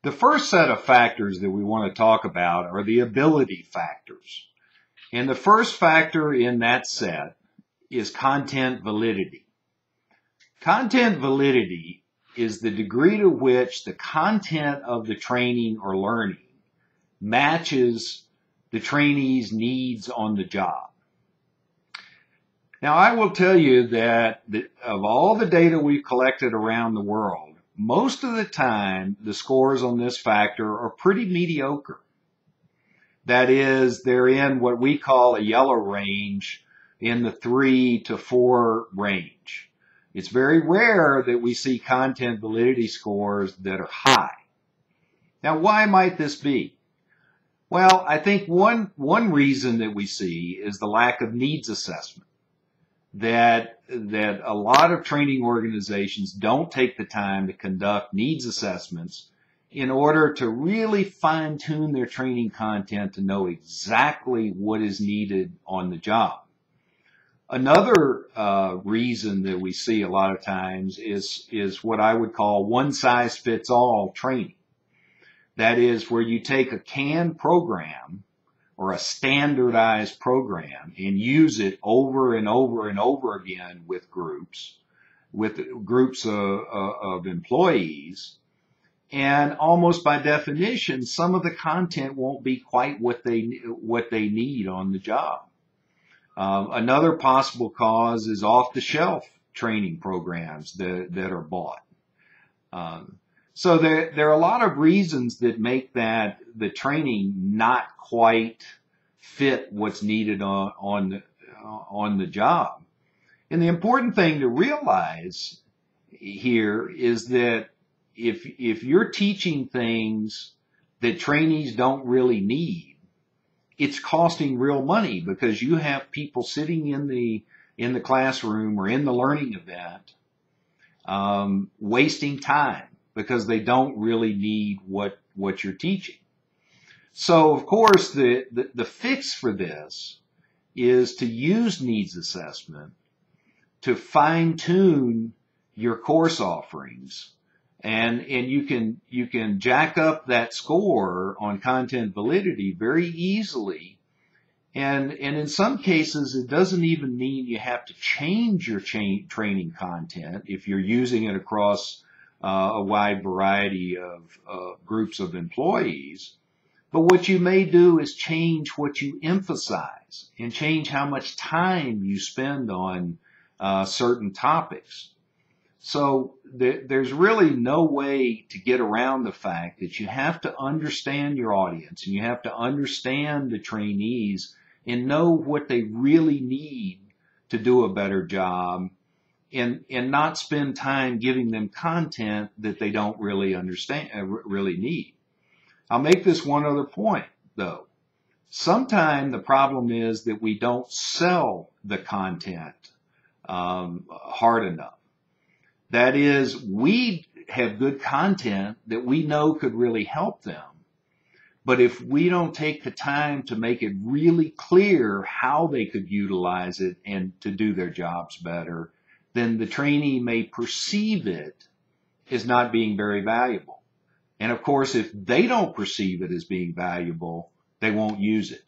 The first set of factors that we want to talk about are the ability factors. And the first factor in that set is content validity. Content validity is the degree to which the content of the training or learning matches the trainee's needs on the job. Now, I will tell you that of all the data we've collected around the world, most of the time the scores on this factor are pretty mediocre. That is, they're in what we call a yellow range, in the 3 to 4 range. It's very rare that we see content validity scores that are high. Now, why might this be? Well, I think one reason that we see is the lack of needs assessment. That a lot of training organizations don't take the time to conduct needs assessments in order to really fine-tune their training content to know exactly what is needed on the job. Another reason that we see a lot of times is what I would call one-size-fits-all training. That is, where you take a canned program or a standardized program and use it over and over and over again with groups of employees. And almost by definition, some of the content won't be quite what they need on the job. Another possible cause is off-the-shelf training programs that are bought. So there are a lot of reasons that make the training not quite fit what's needed on the job. And the important thing to realize here is that if you're teaching things that trainees don't really need, it's costing real money, because you have people sitting in the classroom or in the learning event wasting time because they don't really need what you're teaching. So, of course, the fix for this is to use needs assessment to fine-tune your course offerings. And you can jack up that score on content validity very easily. And in some cases, it doesn't even mean you have to change your training content if you're using it across a wide variety of groups of employees. But what you may do is change what you emphasize and change how much time you spend on certain topics. So there's really no way to get around the fact that you have to understand your audience and you have to understand the trainees and know what they really need to do a better job, and not spend time giving them content that they don't really really need. I'll make this one other point, though. Sometimes the problem is that we don't sell the content hard enough. That is, we have good content that we know could really help them. But if we don't take the time to make it really clear how they could utilize it and to do their jobs better, then the trainee may perceive it as not being very valuable. And of course, if they don't perceive it as being valuable, they won't use it.